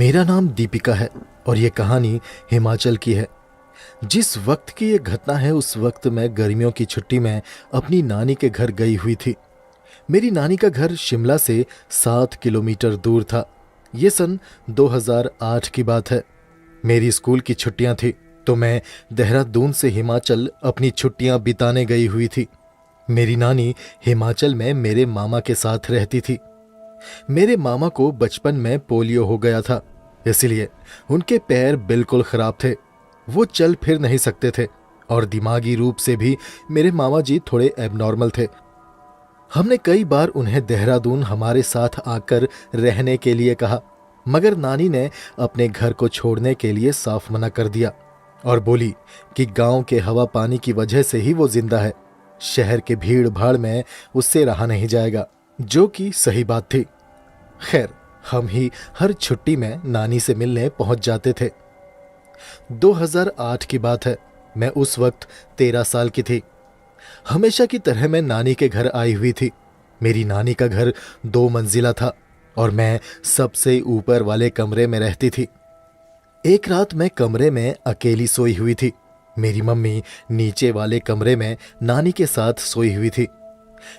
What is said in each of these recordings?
मेरा नाम दीपिका है और ये कहानी हिमाचल की है। जिस वक्त की ये घटना है उस वक्त मैं गर्मियों की छुट्टी में अपनी नानी के घर गई हुई थी। मेरी नानी का घर शिमला से 7 किलोमीटर दूर था। ये सन 2008 की बात है। मेरी स्कूल की छुट्टियां थी तो मैं देहरादून से हिमाचल अपनी छुट्टियां बिताने गई हुई थी। मेरी नानी हिमाचल में मेरे मामा के साथ रहती थी। मेरे मामा को बचपन में पोलियो हो गया था, इसलिए उनके पैर बिल्कुल खराब थे। वो चल फिर नहीं सकते थे और दिमागी रूप से भी मेरे मामा जी थोड़े एबनॉर्मल थे। हमने कई बार उन्हें देहरादून हमारे साथ आकर रहने के लिए कहा, मगर नानी ने अपने घर को छोड़ने के लिए साफ मना कर दिया और बोली कि गांव के हवा पानी की वजह से ही वो जिंदा है। शहर के भीड़ भाड़ में उससे रहा नहीं जाएगा, जो कि सही बात थी। खैर, हम ही हर छुट्टी में नानी से मिलने पहुंच जाते थे। 2008 की बात है। मैं उस वक्त 13 साल की थी। हमेशा की तरह मैं नानी के घर आई हुई थी। मेरी नानी का घर 2 मंजिला था और मैं सबसे ऊपर वाले कमरे में रहती थी। एक रात मैं कमरे में अकेली सोई हुई थी। मेरी मम्मी नीचे वाले कमरे में नानी के साथ सोई हुई थी।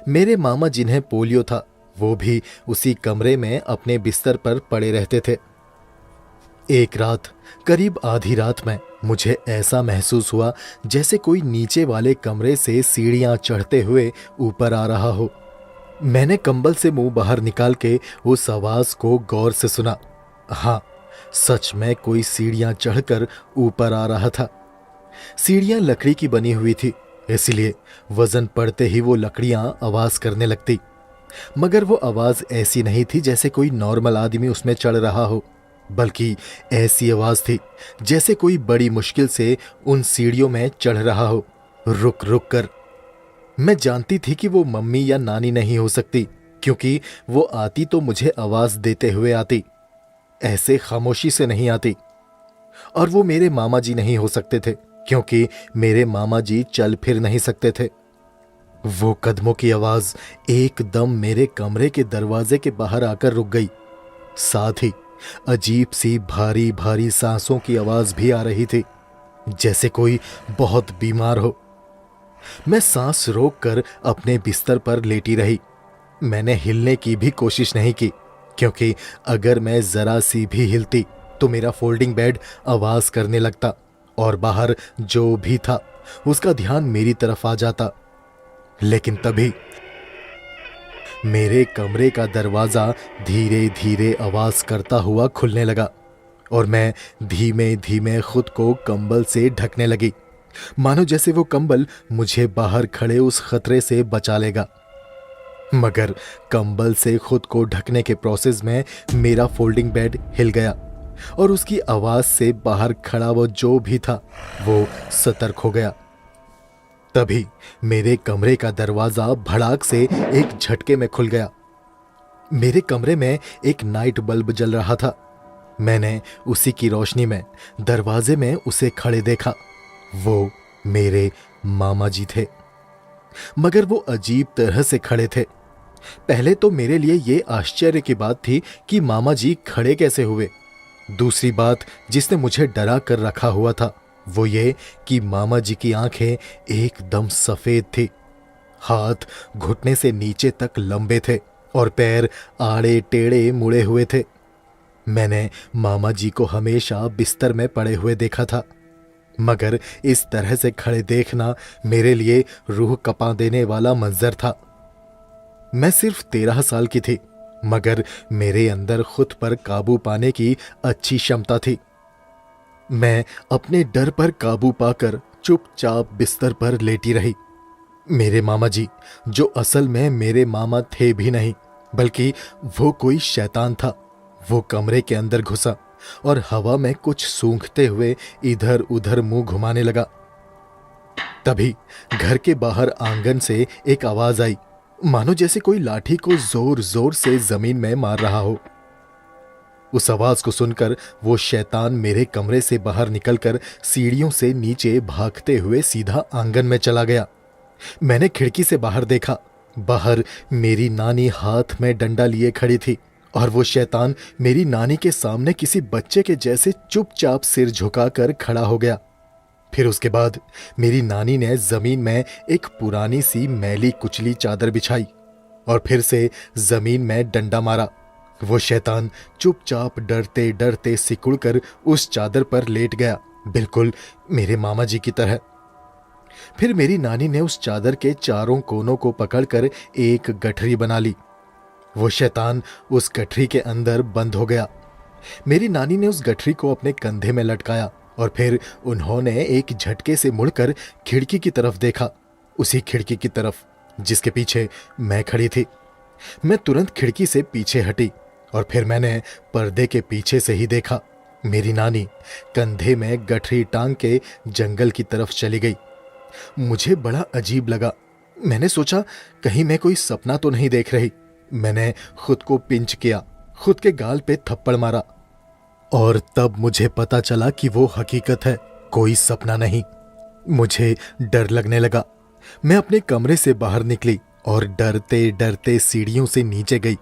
मेरे मामा जिन्हें पोलियो था वो भी उसी कमरे में अपने बिस्तर पर पड़े रहते थे। एक रात करीब आधी रात में मुझे ऐसा महसूस हुआ जैसे कोई नीचे वाले कमरे से सीढ़ियां चढ़ते हुए ऊपर आ रहा हो। मैंने कंबल से मुंह बाहर निकाल के उस आवाज को गौर से सुना। हाँ, सच में कोई सीढ़ियां चढ़कर ऊपर आ रहा था। सीढ़ियां लकड़ी की बनी हुई थी, इसलिए वजन पड़ते ही वो लकड़ियां आवाज करने लगती। मगर वो आवाज ऐसी नहीं थी जैसे कोई नॉर्मल आदमी उसमें चढ़ रहा हो, बल्कि ऐसी आवाज थी जैसे कोई बड़ी मुश्किल से उन सीढ़ियों में चढ़ रहा हो, रुक रुक कर। मैं जानती थी कि वो मम्मी या नानी नहीं हो सकती, क्योंकि वो आती तो मुझे आवाज देते हुए आती, ऐसे खामोशी से नहीं आती। और वो मेरे मामा जी नहीं हो सकते थे, क्योंकि मेरे मामा जी चल फिर नहीं सकते थे। वो कदमों की आवाज एकदम मेरे कमरे के दरवाजे के बाहर आकर रुक गई। साथ ही अजीब सी भारी भारी सांसों की आवाज भी आ रही थी, जैसे कोई बहुत बीमार हो। मैं सांस रोककर अपने बिस्तर पर लेटी रही। मैंने हिलने की भी कोशिश नहीं की, क्योंकि अगर मैं जरा सी भी हिलती तो मेरा फोल्डिंग बेड आवाज करने लगता और बाहर जो भी था उसका ध्यान मेरी तरफ आ जाता। लेकिन तभी मेरे कमरे का दरवाजा धीरे धीरे आवाज करता हुआ खुलने लगा और मैं धीमे धीमे खुद को कंबल से ढकने लगी, मानो जैसे वो कंबल मुझे बाहर खड़े उस खतरे से बचा लेगा। मगर कंबल से खुद को ढकने के प्रोसेस में मेरा फोल्डिंग बेड हिल गया और उसकी आवाज से बाहर खड़ा वो जो भी था वो सतर्क हो गया। तभी मेरे कमरे का दरवाजा भड़ाक से एक झटके में खुल गया। मेरे कमरे में एक नाइट बल्ब जल रहा था। मैंने उसी की रोशनी में दरवाजे में उसे खड़े देखा। वो मेरे मामा जी थे, मगर वो अजीब तरह से खड़े थे। पहले तो मेरे लिए ये आश्चर्य की बात थी कि मामा जी खड़े कैसे हुए। दूसरी बात जिसने मुझे डरा कर रखा हुआ था वो ये कि मामा जी की आंखें एकदम सफेद थी, हाथ घुटने से नीचे तक लंबे थे और पैर आड़े टेढ़े मुड़े हुए थे। मैंने मामा जी को हमेशा बिस्तर में पड़े हुए देखा था, मगर इस तरह से खड़े देखना मेरे लिए रूह कपा देने वाला मंजर था। मैं सिर्फ 13 साल की थी, मगर मेरे अंदर खुद पर काबू पाने की अच्छी क्षमता थी। मैं अपने डर पर काबू पाकर चुपचाप बिस्तर पर लेटी रही। मेरे मामा जी, जो असल में मेरे मामा थे भी नहीं, बल्कि वो कोई शैतान था, वो कमरे के अंदर घुसा और हवा में कुछ सूंघते हुए इधर उधर मुंह घुमाने लगा। तभी घर के बाहर आंगन से एक आवाज आई, मानो जैसे कोई लाठी को जोर जोर से जमीन में मार रहा हो। उस आवाज को सुनकर वो शैतान मेरे कमरे से बाहर निकलकर सीढ़ियों से नीचे भागते हुए सीधा आंगन में चला गया। मैंने खिड़की से बाहर देखा। बाहर मेरी नानी हाथ में डंडा लिए खड़ी थी और वो शैतान मेरी नानी के सामने किसी बच्चे के जैसे चुपचाप सिर झुकाकर खड़ा हो गया। फिर उसके बाद मेरी नानी ने जमीन में एक पुरानी सी मैली कुचली चादर बिछाई और फिर से जमीन में डंडा मारा। वो शैतान चुपचाप डरते डरते सिकुड़कर उस चादर पर लेट गया, बिल्कुल मेरे मामा जी की तरह। फिर मेरी नानी ने उस चादर के चारों कोनों को पकड़कर एक गठरी बना ली। वो शैतान उस गठरी के अंदर बंद हो गया। मेरी नानी ने उस गठरी को अपने कंधे में लटकाया और फिर उन्होंने एक झटके से मुड़कर खिड़की की तरफ देखा, उसी खिड़की की तरफ जिसके पीछे मैं खड़ी थी। मैं तुरंत खिड़की से पीछे हटी और फिर मैंने पर्दे के पीछे से ही देखा। मेरी नानी कंधे में गठरी टांग के जंगल की तरफ चली गई। मुझे बड़ा अजीब लगा। मैंने सोचा कहीं मैं कोई सपना तो नहीं देख रही। मैंने खुद को पिंच किया, खुद के गाल पे थप्पड़ मारा और तब मुझे पता चला कि वो हकीकत है, कोई सपना नहीं। मुझे डर लगने लगा। मैं अपने कमरे से बाहर निकली और डरते डरते सीढ़ियों से नीचे गई।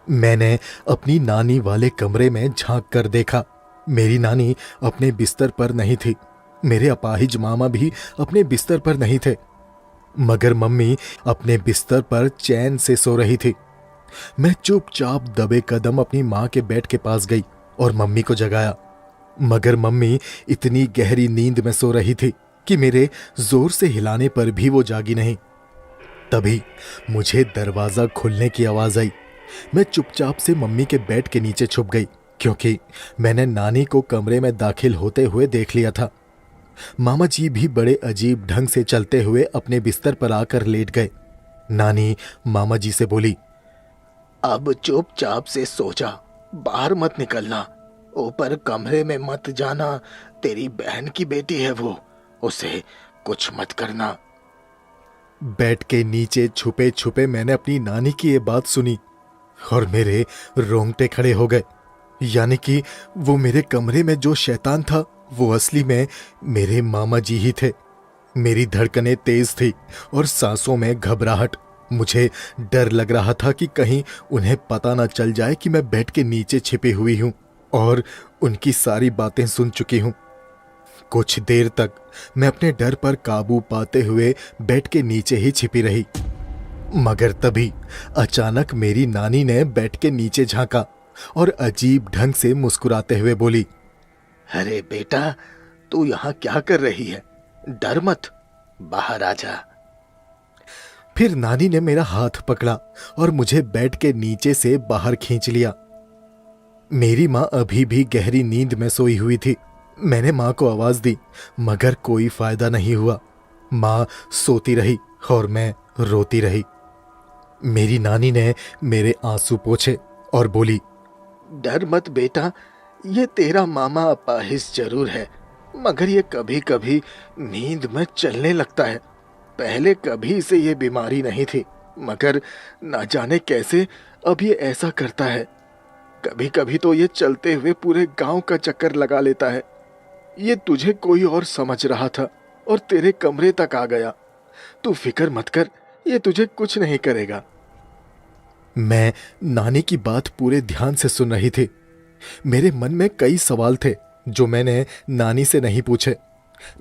मैंने अपनी नानी वाले कमरे में झांक कर देखा। मेरी नानी अपने बिस्तर पर नहीं थी। मेरे अपाहिज मामा भी अपने बिस्तर पर नहीं थे, मगर मम्मी अपने बिस्तर पर चैन से सो रही थी। मैं चुपचाप दबे कदम अपनी माँ के बेड के पास गई और मम्मी को जगाया, मगर मम्मी इतनी गहरी नींद में सो रही थी कि मेरे जोर से हिलाने पर भी वो जागी नहीं। तभी मुझे दरवाजा खुलने की आवाज आई। मैं चुपचाप से मम्मी के बेड के नीचे छुप गई, क्योंकि मैंने नानी को कमरे में दाखिल होते हुए देख लिया था। मामा जी भी बड़े अजीब ढंग से चलते हुए अपने बिस्तर पर आकर लेट गए। नानी मामा जी से बोली, अब चुपचाप से सो जा, बाहर मत निकलना, ऊपर कमरे में मत जाना, तेरी बहन की बेटी है वो, उसे कुछ मत करना। बेड के नीचे छुपे छुपे मैंने अपनी नानी की ये बात सुनी और मेरे रोंगटे खड़े हो गए। यानी कि वो मेरे कमरे में जो शैतान था वो असली में मेरे मामा जी ही थे। मेरी धड़कनें तेज थी और सांसों में घबराहट। मुझे डर लग रहा था कि कहीं उन्हें पता ना चल जाए कि मैं बेड के नीचे छिपी हुई हूं और उनकी सारी बातें सुन चुकी हूं। कुछ देर तक मैं अपने डर पर काबू पाते हुए बेड के नीचे ही छिपी रही, मगर तभी अचानक मेरी नानी ने बेड के नीचे झांका और अजीब ढंग से मुस्कुराते हुए बोली, अरे बेटा, तू यहाँ क्या कर रही है? डर मत, बाहर आ जा। फिर नानी ने मेरा हाथ पकड़ा और मुझे बेड के नीचे से बाहर खींच लिया। मेरी माँ अभी भी गहरी नींद में सोई हुई थी। मैंने माँ को आवाज दी, मगर कोई फायदा नहीं हुआ। माँ सोती रही और मैं रोती रही। मेरी नानी ने मेरे आंसू पोंछे और बोली, डर मत बेटा, ये तेरा मामा अपाहिज जरूर है, मगर ये कभी कभी नींद में चलने लगता है। पहले कभी इसे ये बीमारी नहीं थी, मगर ना जाने कैसे अब ये ऐसा करता है। कभी कभी तो ये चलते हुए पूरे गांव का चक्कर लगा लेता है। ये तुझे कोई और समझ रहा था और तेरे कमरे तक आ गया। तू फिक्र मत कर, ये तुझे कुछ नहीं करेगा। मैं नानी की बात पूरे ध्यान से सुन रही थी। मेरे मन में कई सवाल थे जो मैंने नानी से नहीं पूछे।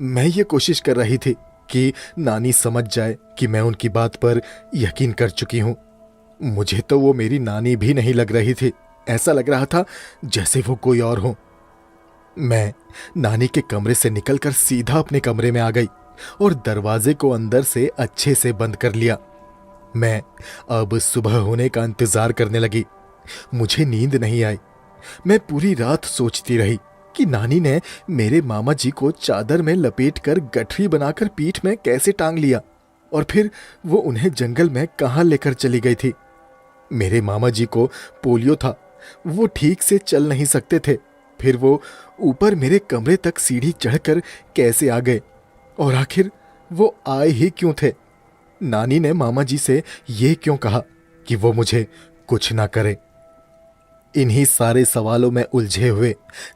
मैं ये कोशिश कर रही थी कि नानी समझ जाए कि मैं उनकी बात पर यकीन कर चुकी हूं। मुझे तो वो मेरी नानी भी नहीं लग रही थी। ऐसा लग रहा था जैसे वो कोई और हो। मैं नानी के कमरे से निकलकर सीधा अपने कमरे में आ गई और दरवाजे को अंदर से अच्छे से बंद कर लिया। मैं अब सुबह होने का इंतजार करने लगी। मुझे नींद नहीं आई। मैं पूरी रात सोचती रही कि नानी ने मेरे मामा जी को चादर में लपेटकर गठरी बनाकर पीठ में कैसे टांग लिया और फिर वो उन्हें जंगल में कहां लेकर चली गई थी। मेरे मामा जी को पोलियो था, वो ठीक से चल नहीं सकते थे। फिर वो ऊपर मेरे कमरे तक सीढ़ी चढ़कर कैसे आ गए और आखिर वो आए ही क्यों थे? नानी ने मामा जी से ये क्यों कहा कि वो मुझे कुछ ना करे? इन्हीं सारे सवालों में उलझे हुए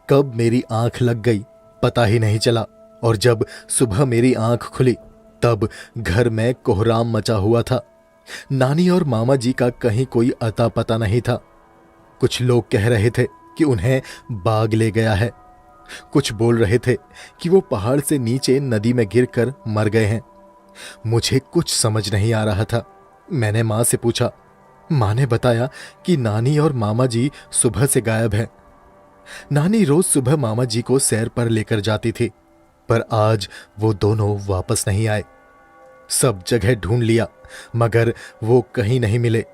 कब मेरी आंख लग गई पता ही नहीं चला, और जब सुबह मेरी आंख खुली तब घर में कोहराम मचा हुआ था। नानी और मामा जी का कहीं कोई अता पता नहीं था। कुछ लोग कह रहे थे कि उन्हें बाघ ले गया है। कुछ बोल रहे थे कि वो पहाड़ से नीचे नदी में गिरकर मर गए हैं। मुझे कुछ समझ नहीं आ रहा था। मैंने माँ से पूछा। माँ ने बताया कि नानी और मामा जी सुबह से गायब हैं। नानी रोज सुबह मामा जी को सैर पर लेकर जाती थी, पर आज वो दोनों वापस नहीं आए। सब जगह ढूंढ लिया मगर वो कहीं नहीं मिले।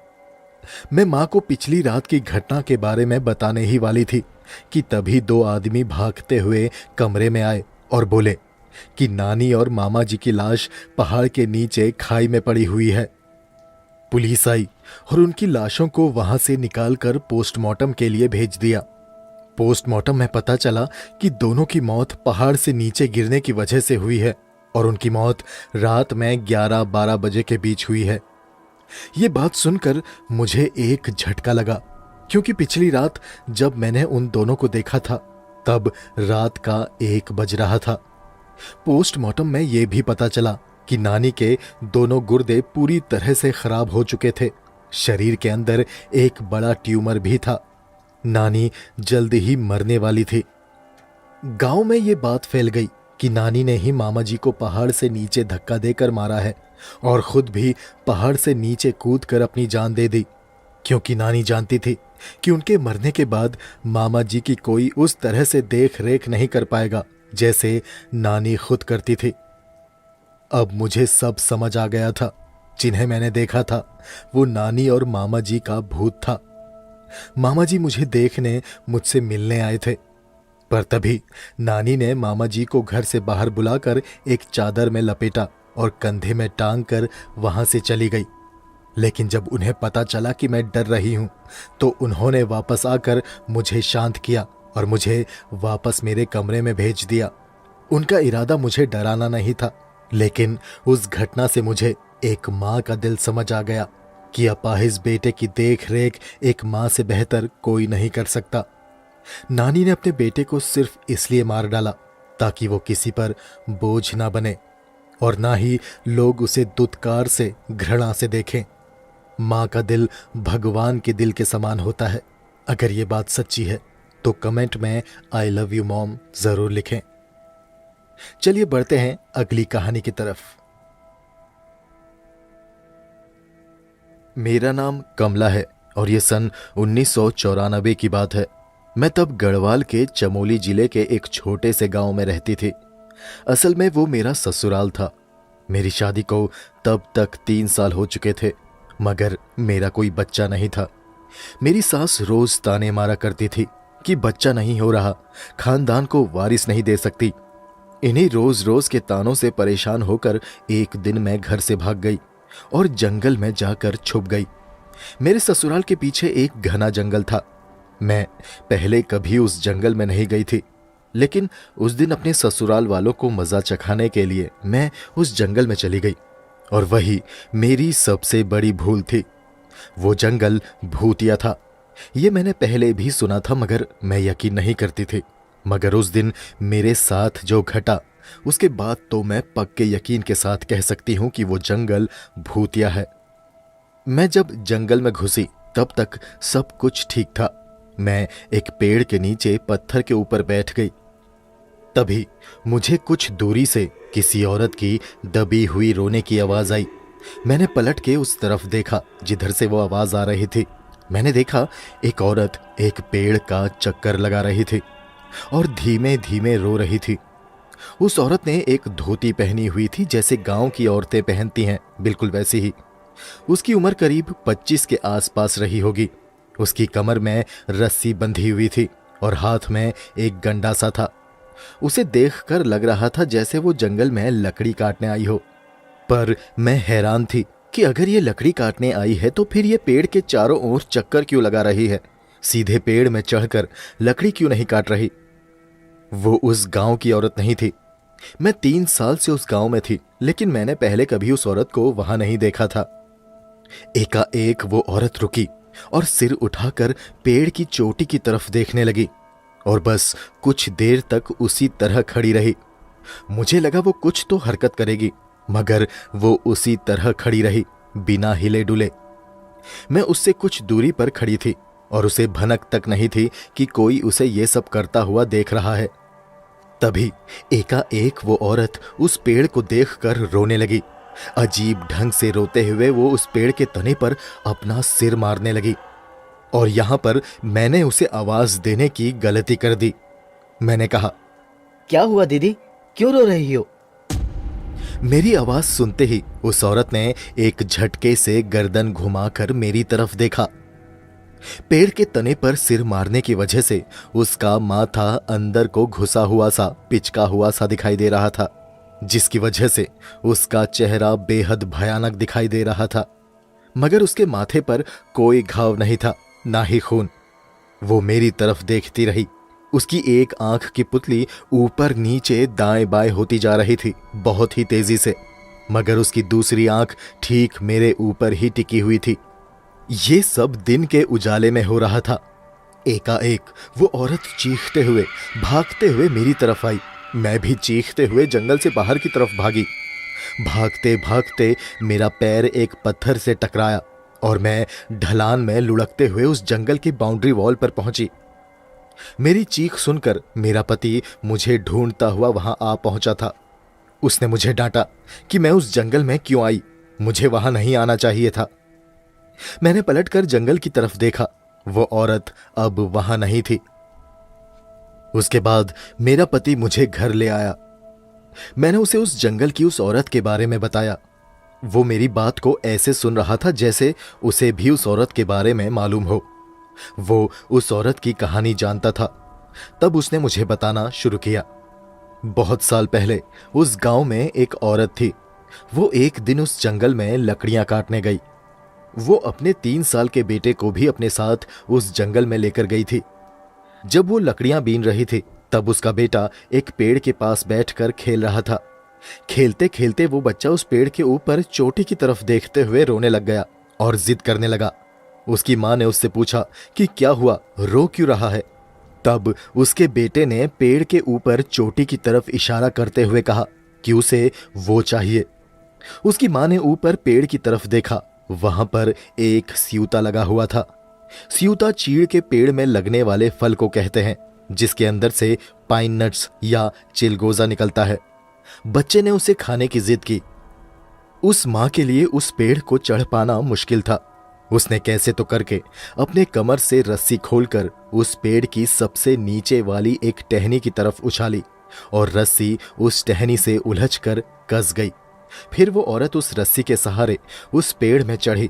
मैं माँ को पिछली रात की घटना के बारे में बताने ही वाली थी कि तभी दो आदमी भागते हुए कमरे में आए और बोले कि नानी और मामा जी की लाश पहाड़ के नीचे खाई में पड़ी हुई है। पुलिस आई और उनकी लाशों को वहां से निकालकर पोस्टमार्टम के लिए भेज दिया। पोस्टमार्टम में पता चला कि दोनों की मौत पहाड़ से नीचे गिरने की वजह से हुई है और उनकी मौत रात में 11-12 बजे के बीच हुई है। ये बात सुनकर मुझे एक झटका लगा, क्योंकि पिछली रात जब मैंने उन दोनों को देखा था तब रात का 1 बज रहा था। पोस्टमार्टम में यह भी पता चला कि नानी के दोनों गुर्दे पूरी तरह से खराब हो चुके थे। शरीर के अंदर एक बड़ा ट्यूमर भी था। नानी जल्द ही मरने वाली थी। गांव में ये बात फैल गई कि नानी ने ही मामा जी को पहाड़ से नीचे धक्का देकर मारा है और खुद भी पहाड़ से नीचे कूदकर अपनी जान दे दी, क्योंकि नानी जानती थी कि उनके मरने के बाद मामा जी की कोई उस तरह से देख रेख नहीं कर पाएगा जैसे नानी खुद करती थी। अब मुझे सब समझ आ गया था। जिन्हें मैंने देखा था वो नानी और मामा जी का भूत था। मामा जी मुझे देखने मुझसे मिलने आए थे, पर तभी नानी ने मामा जी को घर से बाहर बुलाकर एक चादर में लपेटा और कंधे में टांग कर वहां से चली गई। लेकिन जब उन्हें पता चला कि मैं डर रही हूं तो उन्होंने वापस आकर मुझे शांत किया और मुझे वापस मेरे कमरे में भेज दिया। उनका इरादा मुझे डराना नहीं था, लेकिन उस घटना से मुझे एक माँ का दिल समझ आ गया कि अपाहिज बेटे की देख रेख एक माँ से बेहतर कोई नहीं कर सकता। नानी ने अपने बेटे को सिर्फ इसलिए मार डाला ताकि वो किसी पर बोझ ना बने और ना ही लोग उसे दुत्कार से, घृणा से देखें। माँ का दिल भगवान के दिल के समान होता है। अगर ये बात सच्ची है तो कमेंट में आई लव यू मॉम जरूर लिखें। चलिए बढ़ते हैं अगली कहानी की तरफ। मेरा नाम कमला है और ये सन 1994 की बात है। मैं तब गढ़वाल के चमोली जिले के एक छोटे से गांव में रहती थी। असल में वो मेरा ससुराल था। मेरी शादी को तब तक 3 साल हो चुके थे, मगर मेरा कोई बच्चा नहीं था। मेरी सास रोज ताने मारा करती थी कि बच्चा नहीं हो रहा, खानदान को वारिस नहीं दे सकती। इन्हीं रोज रोज के तानों से परेशान होकर एक दिन मैं घर से भाग गई और जंगल में जाकर छुप गई। मेरे ससुराल के पीछे एक घना जंगल था। मैं पहले कभी उस जंगल में नहीं गई थी, लेकिन उस दिन अपने ससुराल वालों को मजा चखाने के लिए मैं उस जंगल में चली गई और वही मेरी सबसे बड़ी भूल थी। वो जंगल भूतिया था। ये मैंने पहले भी सुना था मगर मैं यकीन नहीं करती थी। मगर उस दिन मेरे साथ जो घटा उसके बाद तो मैं पक्के यकीन के साथ कह सकती हूं कि वो जंगल भूतिया है। मैं जब जंगल में घुसी तब तक सब कुछ ठीक था। मैं एक पेड़ के नीचे पत्थर के ऊपर बैठ गई। तभी मुझे कुछ दूरी से किसी औरत की दबी हुई रोने की आवाज आई। मैंने पलट के उस तरफ देखा जिधर से वो आवाज आ रही थी। मैंने देखा एक औरत एक पेड़ का चक्कर लगा रही थी और धीमे धीमे रो रही थी। उस औरत ने एक धोती पहनी हुई थी जैसे गांव की औरतें पहनती हैं, बिल्कुल वैसी ही। उसकी उम्र करीब 25 के आसपास रही होगी। उसकी कमर में रस्सी बंधी हुई थी और हाथ में एक गंडा सा था। उसे देखकर लग रहा था जैसे वो जंगल में लकड़ी काटने आई हो। पर मैं हैरान थी कि अगर ये लकड़ी काटने आई है तो फिर ये पेड़ के चारों ओर चक्कर क्यों लगा रही है, सीधे पेड़ में चढ़कर लकड़ी क्यों नहीं काट रही। वो उस गांव की औरत नहीं थी। मैं 3 साल से उस गांव में थी, लेकिन मैंने पहले कभी उस औरत को वहां नहीं देखा था। एकाएक वो औरत रुकी और सिर उठाकर पेड़ की चोटी की तरफ देखने लगी और बस कुछ देर तक उसी तरह खड़ी रही। मुझे लगा वो कुछ तो हरकत करेगी, मगर वो उसी तरह खड़ी रही बिना हिले डुले। मैं उससे कुछ दूरी पर खड़ी थी और उसे भनक तक नहीं थी कि कोई उसे ये सब करता हुआ देख रहा है। तभी एकाएक वो औरत उस पेड़ को देखकर रोने लगी। अजीब ढंग से रोते हुए वो उस पेड़ के तने पर अपना सिर मारने लगी। और यहां पर मैंने उसे आवाज देने की गलती कर दी। मैंने कहा, क्या हुआ दीदी, क्यों रो रही हो? मेरी आवाज सुनते ही उस औरत ने एक झटके से गर्दन घुमाकर मेरी तरफ देखा। पेड़ के तने पर सिर मारने की वजह से उसका माथा अंदर को घुसा हुआ सा, पिचका हुआ सा दिखाई दे रहा था, जिसकी वजह से उसका चेहरा बेहद भयानक दिखाई दे रहा था। मगर उसके माथे पर कोई घाव नहीं था, ना ही खून। वो मेरी तरफ देखती रही। उसकी एक आंख की पुतली ऊपर नीचे दाएं बाएं होती जा रही थी, बहुत ही तेजी से। मगर उसकी दूसरी आंख ठीक मेरे ऊपर ही टिकी हुई थी। ये सब दिन के उजाले में हो रहा था। एकाएक वो औरत चीखते हुए, भागते हुए मेरी तरफ आई। मैं भी चीखते हुए जंगल से बाहर की तरफ भागी। भागते भागते मेरा पैर एक पत्थर से टकराया और मैं ढलान में लुढ़कते हुए उस जंगल की बाउंड्री वॉल पर पहुंची। मेरी चीख सुनकर मेरा पति मुझे ढूंढता हुआ वहां आ पहुंचा था। उसने मुझे डांटा कि मैं उस जंगल में क्यों आई, मुझे वहां नहीं आना चाहिए था। मैंने पलटकर जंगल की तरफ देखा, वो औरत अब वहां नहीं थी। उसके बाद मेरा पति मुझे घर ले आया। मैंने उसे उस जंगल की उस औरत के बारे में बताया। वो मेरी बात को ऐसे सुन रहा था जैसे उसे भी उस औरत के बारे में मालूम हो। वो उस औरत की कहानी जानता था। तब उसने मुझे बताना शुरू किया। बहुत साल पहले उस गांव में एक औरत थी। वो एक दिन उस जंगल में लकड़ियां काटने गई। वो अपने 3 साल के बेटे को भी अपने साथ उस जंगल में लेकर गई थी। जब वो लकड़ियां बीन रही थी, तब उसका बेटा एक पेड़ के पास बैठकर खेल रहा था। खेलते खेलते वो बच्चा उस पेड़ के ऊपर चोटी की तरफ देखते हुए रोने लग गया और जिद करने लगा। उसकी मां ने उससे पूछा कि क्या हुआ, रो क्यों रहा है? तब उसके बेटे ने पेड़ के ऊपर चोटी की तरफ इशारा करते हुए कहा कि उसे वो चाहिए। उसकी मां ने ऊपर पेड़ की तरफ देखा। वहां पर एक स्यूता लगा हुआ था। स्यूता चीड़ के पेड़ में लगने वाले फल को कहते हैं, जिसके अंदर से पाइन नट्स या चिलगोजा निकलता है। बच्चे ने उसे खाने की जिद की। उस मां के लिए उस पेड़ को चढ़ पाना मुश्किल था। उसने कैसे तो करके अपने कमर से रस्सी खोलकर उस पेड़ की सबसे नीचे वाली एक टहनी की तरफ उछाली और रस्सी उस टहनी से उलझकर कस गई। फिर वो औरत उस रस्सी के सहारे उस पेड़ में चढ़ी।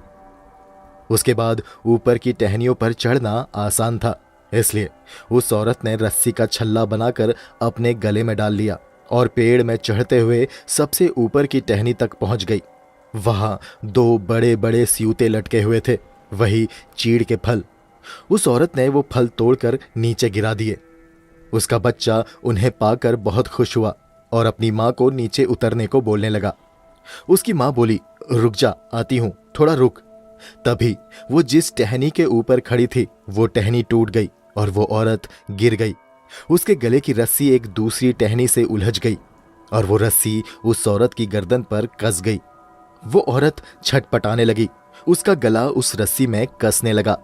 उसके बाद ऊपर की टहनियों पर चढ़ना आसान था, इसलिए उस औरत ने रस्सी का छल्ला बनाकर अपने गले में डाल लिया और पेड़ में चढ़ते हुए सबसे ऊपर की टहनी तक पहुंच गई। वहां 2 बड़े बड़े स्यूते लटके हुए थे, वही चीड़ के फल। उस औरत ने वो फल तोड़कर नीचे गिरा दिए। उसका बच्चा उन्हें पाकर बहुत खुश हुआ और अपनी मां को नीचे उतरने को बोलने लगा। उसकी मां बोली, रुक जा, आती हूं, थोड़ा रुक। तभी वो जिस टहनी के ऊपर खड़ी थी वो टहनी टूट गई और वो औरत गिर गई। उसके गले की रस्सी एक दूसरी टहनी से उलझ गई और वो रस्सी उस औरत की गर्दन पर कस गई। वो औरत छटपटाने लगी। उसका गला उस रस्सी में कसने लगा।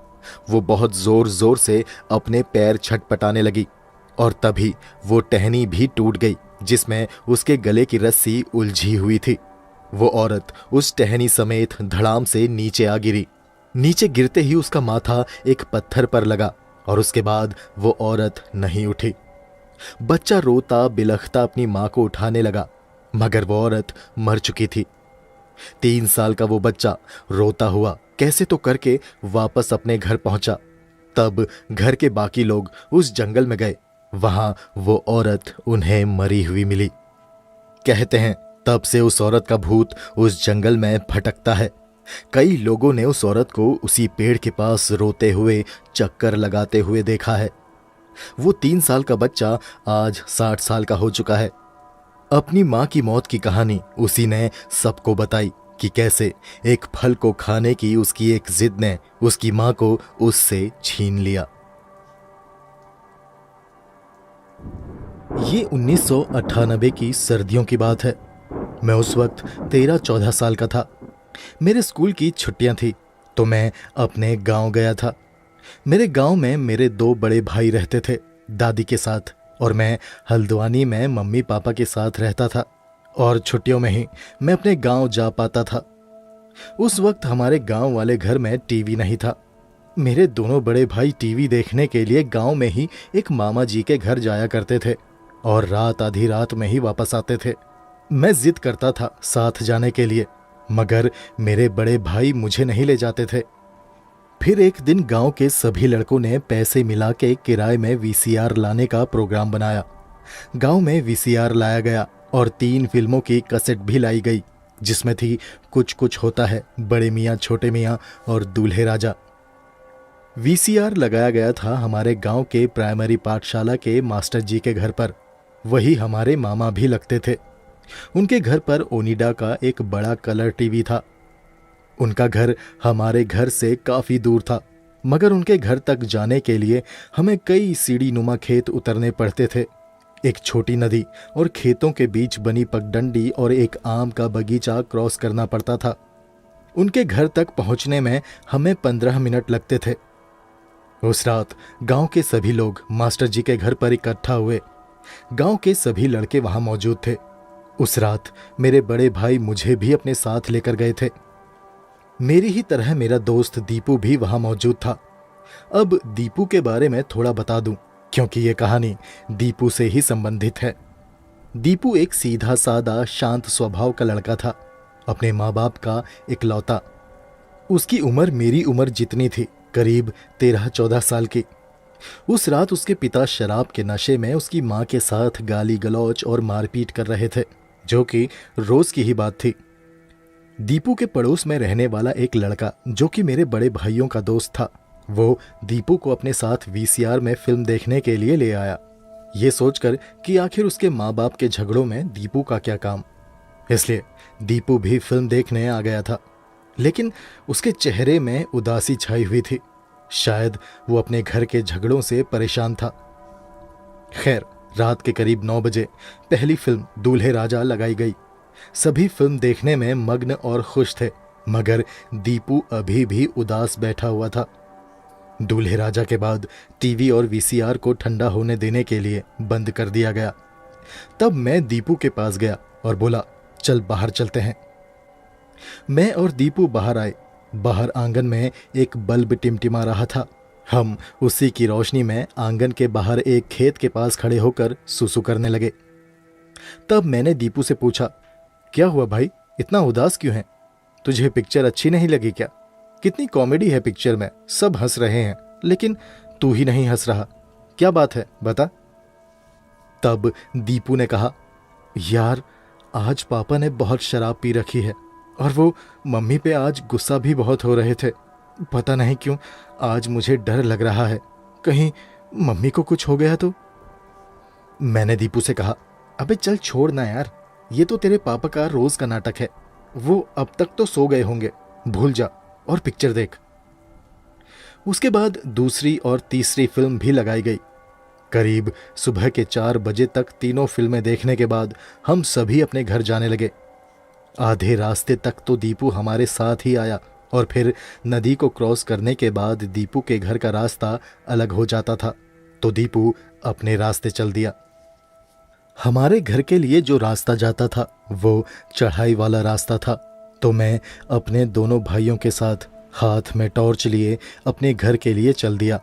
वो बहुत जोर जोर से अपने पैर छटपटाने लगी और तभी वो टहनी भी टूट गई जिसमें उसके गले की रस्सी उलझी हुई थी। वो औरत उस टहनी समेत धड़ाम से नीचे आ गिरी। नीचे गिरते ही उसका माथा एक पत्थर पर लगा और उसके बाद वो औरत नहीं उठी। बच्चा रोता बिलखता अपनी मां को उठाने लगा, मगर वो औरत मर चुकी थी। 3 साल का वो बच्चा रोता हुआ कैसे तो करके वापस अपने घर पहुंचा। तब घर के बाकी लोग उस जंगल में गए। वहां वो औरत उन्हें मरी हुई मिली। कहते हैं तब से उस औरत का भूत उस जंगल में भटकता है। कई लोगों ने उस औरत को उसी पेड़ के पास रोते हुए, चक्कर लगाते हुए देखा है। वो 3 साल का बच्चा आज 60 साल का हो चुका है। अपनी मां की मौत की कहानी उसी ने सबको बताई कि कैसे एक फल को खाने की उसकी एक जिद ने उसकी मां को उससे छीन लिया। ये 1998 की सर्दियों की बात है। मैं उस वक्त 13-14 साल का था। मेरे स्कूल की छुट्टियां थी तो मैं अपने गांव गया था। मेरे गांव में मेरे 2 बड़े भाई रहते थे, दादी के साथ, और मैं हल्द्वानी में मम्मी पापा के साथ रहता था। और छुट्टियों में ही मैं अपने गांव जा पाता था। उस वक्त हमारे गांव वाले घर में टीवी नहीं था। मेरे दोनों बड़े भाई टीवी देखने के लिए गांव में ही एक मामा जी के घर जाया करते थे और रात आधी रात में ही वापस आते थे। मैं जिद करता था साथ जाने के लिए, मगर मेरे बड़े भाई मुझे नहीं ले जाते थे। फिर एक दिन गांव के सभी लड़कों ने पैसे मिला के किराए में वीसीआर लाने का प्रोग्राम बनाया। गांव में वीसीआर लाया गया और 3 फिल्मों की कैसेट भी लाई गई, जिसमें थी कुछ कुछ होता है, बड़े मियाँ छोटे मियाँ और दूल्हे राजा। वीसीआर लगाया गया था हमारे गांव के प्राइमरी पाठशाला के मास्टर जी के घर पर। वही हमारे मामा भी लगते थे। उनके घर पर ओनिडा का एक बड़ा कलर टीवी था। उनका घर हमारे घर से काफी दूर था, मगर उनके घर तक जाने के लिए हमें कई सीढ़ी नुमा खेत उतरने पड़ते थे। एक छोटी नदी और खेतों के बीच बनी पगडंडी और एक आम का बगीचा क्रॉस करना पड़ता था। उनके घर तक पहुंचने में हमें 15 मिनट लगते थे। उस रात गांव के सभी लोग मास्टर जी के घर पर इकट्ठा हुए। गांव के सभी लड़के वहां मौजूद थे। उस रात मेरे बड़े भाई मुझे भी अपने साथ लेकर गए थे। मेरी ही तरह मेरा दोस्त दीपू भी वहां मौजूद था। अब दीपू के बारे में थोड़ा बता दूं, क्योंकि ये कहानी दीपू से ही संबंधित है। दीपू एक सीधा सादा शांत स्वभाव का लड़का था, अपने माँ बाप का इकलौता। उसकी उम्र मेरी उम्र जितनी थी, करीब 13-14 साल की। उस रात उसके पिता शराब के नशे में उसकी माँ के साथ गाली गलौज और मारपीट कर रहे थे, जो कि रोज की ही बात थी। दीपू के पड़ोस में रहने वाला एक लड़का, जो कि मेरे बड़े भाइयों का दोस्त था, वो दीपू को अपने साथ वीसीआर में फिल्म देखने के लिए ले आया, ये सोचकर कि आखिर उसके माँ बाप के झगड़ों में दीपू का क्या काम। इसलिए दीपू भी फिल्म देखने आ गया था, लेकिन उसके चेहरे में उदासी छाई हुई थी। शायद वो अपने घर के झगड़ों से परेशान था। खैर, रात के करीब 9 बजे पहली फिल्म दूल्हे राजा लगाई गई। सभी फिल्म देखने में मग्न और खुश थे, मगर दीपू अभी भी उदास बैठा हुआ था। दूल्हे राजा के बाद टीवी और वीसीआर को ठंडा होने देने के लिए बंद कर दिया गया। तब मैं दीपू के पास गया और बोला, चल बाहर चलते हैं। मैं और दीपू बाहर आए। बाहर आंगन में एक बल्ब टिमटिमा रहा था। हम उसी की रोशनी में आंगन के बाहर एक खेत के पास खड़े होकर सुसु करने लगे। तब मैंने दीपू से पूछा, क्या हुआ भाई, इतना उदास क्यों है? तुझे पिक्चर अच्छी नहीं लगी क्या? कितनी कॉमेडी है पिक्चर में, सब हंस रहे हैं, लेकिन तू ही नहीं हंस रहा। क्या बात है, बता। तब दीपू ने कहा, यार आज पापा ने बहुत शराब पी रखी है और वो मम्मी पे आज गुस्सा भी बहुत हो रहे थे। पता नहीं क्यों आज मुझे डर लग रहा है, कहीं मम्मी को कुछ हो गया तो। मैंने दीपू से कहा, अबे चल छोड़ ना यार, ये तो तेरे पापा का रोज का नाटक है। वो अब तक तो सो गए होंगे, भूल जा और पिक्चर देख। उसके बाद दूसरी और तीसरी फिल्म भी लगाई गई। करीब सुबह के 4 बजे तक तीनों फिल्में देखने के बाद हम सभी अपने घर जाने लगे। आधे रास्ते तक तो दीपू हमारे साथ ही आया और फिर नदी को क्रॉस करने के बाद दीपू के घर का रास्ता अलग हो जाता था, तो दीपू अपने रास्ते चल दिया। हमारे घर के लिए जो रास्ता जाता था वो चढ़ाई वाला रास्ता था, तो मैं अपने दोनों भाइयों के साथ हाथ में टॉर्च लिए अपने घर के लिए चल दिया।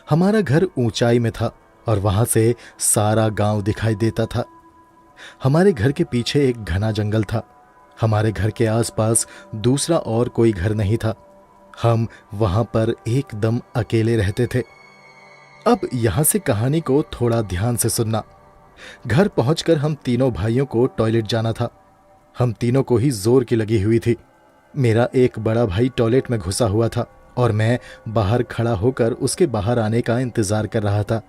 हमारा घर ऊंचाई में था और वहां से सारा गांव दिखाई देता था। हमारे घर के पीछे एक घना जंगल था। हमारे घर के आसपास दूसरा और कोई घर नहीं था। हम वहां पर एकदम अकेले रहते थे। अब यहां से कहानी को थोड़ा ध्यान से सुनना। घर पहुंचकर हम तीनों भाइयों को टॉयलेट जाना था। हम तीनों को ही जोर की लगी हुई थी। मेरा एक बड़ा भाई टॉयलेट में घुसा हुआ था और मैं बाहर खड़ा होकर उसके बाहर आने का इंतजार कर रहा था।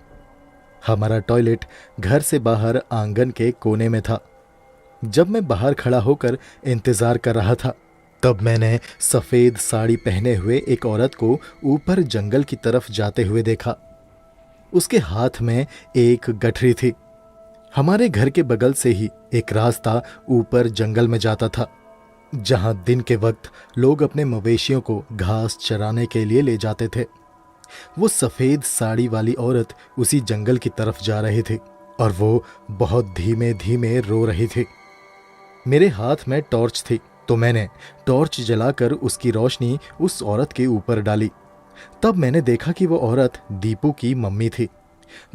हमारा टॉयलेट घर से बाहर आंगन के कोने में था। जब मैं बाहर खड़ा होकर इंतजार कर रहा था, तब मैंने सफेद साड़ी पहने हुए एक औरत को ऊपर जंगल की तरफ जाते हुए देखा। उसके हाथ में एक गठरी थी। हमारे घर के बगल से ही एक रास्ता ऊपर जंगल में जाता था, जहां दिन के वक्त लोग अपने मवेशियों को घास चराने के लिए ले जाते थे। वो सफ़ेद साड़ी वाली औरत उसी जंगल की तरफ जा रहे थे और वो बहुत धीमे धीमे रो रही थी। मेरे हाथ में टॉर्च थी तो मैंने टॉर्च जलाकर उसकी रोशनी उस औरत के ऊपर डाली। तब मैंने देखा कि वो औरत दीपू की मम्मी थी।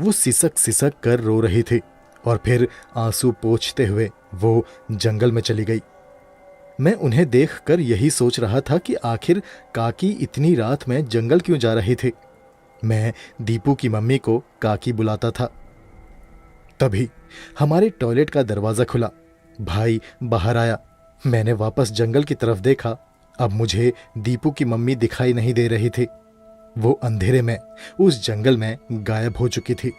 वो सिसक सिसक कर रो रही थी और फिर आंसू पोंछते हुए वो जंगल में चली गई। मैं उन्हें देखकर यही सोच रहा था कि आखिर काकी इतनी रात में जंगल क्यों जा रही थी। मैं दीपू की मम्मी को काकी बुलाता था। तभी हमारे टॉयलेट का दरवाजा खुला। भाई बाहर आया। मैंने वापस जंगल की तरफ देखा। अब मुझे दीपू की मम्मी दिखाई नहीं दे रही थी। वो अंधेरे में उस जंगल में गायब हो चुकी थी।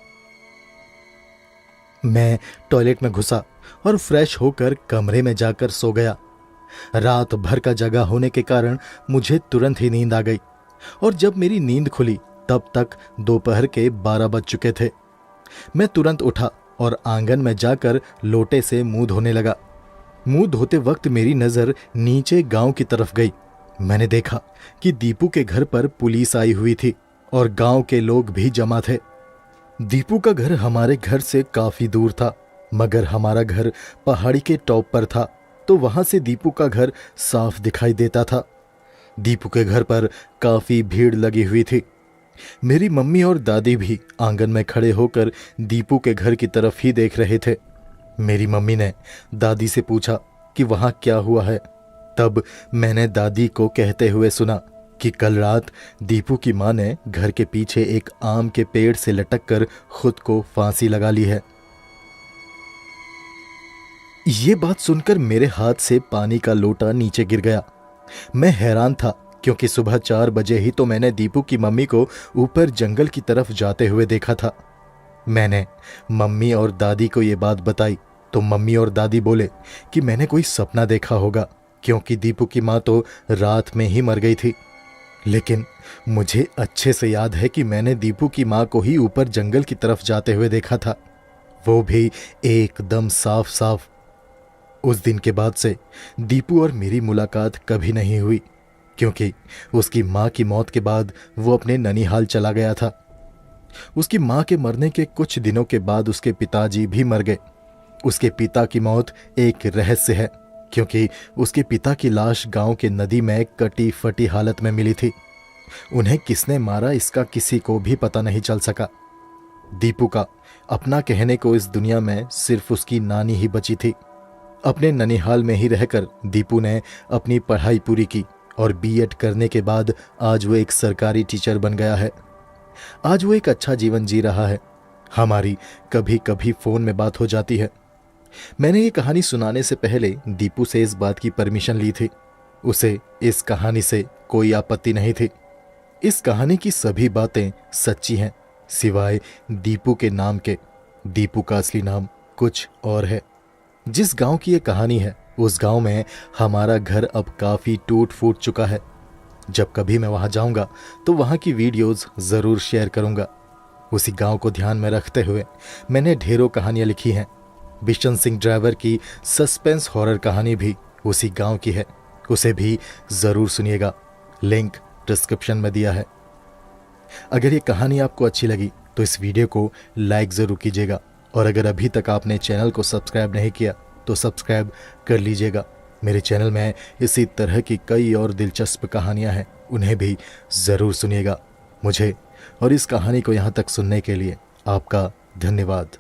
मैं टॉयलेट में घुसा और फ्रेश होकर कमरे में जाकर सो गया। रात भर का जगा होने के कारण मुझे तुरंत ही नींद आ गई और जब मेरी नींद खुली तब तक दोपहर के 12 बज चुके थे। मैं तुरंत उठा और आंगन में जाकर लोटे से मुंह धोने लगा। मुंह धोते वक्त मेरी नजर नीचे गांव की तरफ गई। मैंने देखा कि दीपू के घर पर पुलिस आई हुई थी और गांव के लोग भी जमा थे। दीपू का घर हमारे घर से काफी दूर था, मगर हमारा घर पहाड़ी के टॉप पर था तो वहां से दीपू का घर साफ दिखाई देता था। दीपू के घर पर काफी भीड़ लगी हुई थी। मेरी मम्मी और दादी भी आंगन में खड़े होकर दीपू के घर की तरफ ही देख रहे थे। मेरी मम्मी ने दादी से पूछा कि वहां क्या हुआ है। तब मैंने दादी को कहते हुए सुना कि कल रात दीपू की मां ने घर के पीछे एक आम के पेड़ से लटककर खुद को फांसी लगा ली है। ये बात सुनकर मेरे हाथ से पानी का लोटा नीचे गिर गया। मैं हैरान था क्योंकि सुबह 4 बजे ही तो मैंने दीपू की मम्मी को ऊपर जंगल की तरफ जाते हुए देखा था। मैंने मम्मी और दादी को ये बात बताई तो मम्मी और दादी बोले कि मैंने कोई सपना देखा होगा क्योंकि दीपू की मां तो रात में ही मर गई थी। लेकिन मुझे अच्छे से याद है कि मैंने दीपू की मां को ही ऊपर जंगल की तरफ जाते हुए देखा था, वो भी एकदम साफ साफ। उस दिन के बाद से दीपू और मेरी मुलाकात कभी नहीं हुई क्योंकि उसकी मां की मौत के बाद वो अपने ननिहाल चला गया था। उसकी मां के मरने के कुछ दिनों के बाद उसके पिताजी भी मर गए। उसके पिता की मौत एक रहस्य है क्योंकि उसके पिता की लाश गांव के नदी में कटी फटी हालत में मिली थी। उन्हें किसने मारा इसका किसी को भी पता नहीं चल सका। दीपू का अपना कहने को इस दुनिया में सिर्फ उसकी नानी ही बची थी। अपने ननिहाल में ही रहकर दीपू ने अपनी पढ़ाई पूरी की और बीएड करने के बाद आज वो एक सरकारी टीचर बन गया है। आज वो एक अच्छा जीवन जी रहा है। हमारी कभी कभी फोन में बात हो जाती है। मैंने ये कहानी सुनाने से पहले दीपू से इस बात की परमिशन ली थी। उसे इस कहानी से कोई आपत्ति नहीं थी। इस कहानी की सभी बातें सच्ची हैं सिवाय दीपू के नाम के। दीपू का असली नाम कुछ और है। जिस गांव की ये कहानी है उस गांव में हमारा घर अब काफी टूट फूट चुका है। जब कभी मैं वहां जाऊंगा तो वहां की वीडियोस जरूर शेयर करूंगा। उसी गांव को ध्यान में रखते हुए मैंने ढेरों कहानियां लिखी हैं। बिशन सिंह ड्राइवर की सस्पेंस हॉरर कहानी भी उसी गांव की है, उसे भी जरूर सुनिएगा। लिंक डिस्क्रिप्शन में दिया है। अगर ये कहानी आपको अच्छी लगी तो इस वीडियो को लाइक जरूर कीजिएगा और अगर अभी तक आपने चैनल को सब्सक्राइब नहीं किया तो सब्सक्राइब कर लीजिएगा। मेरे चैनल में इसी तरह की कई और दिलचस्प कहानियां हैं, उन्हें भी ज़रूर सुनिएगा। मुझे और इस कहानी को यहाँ तक सुनने के लिए आपका धन्यवाद।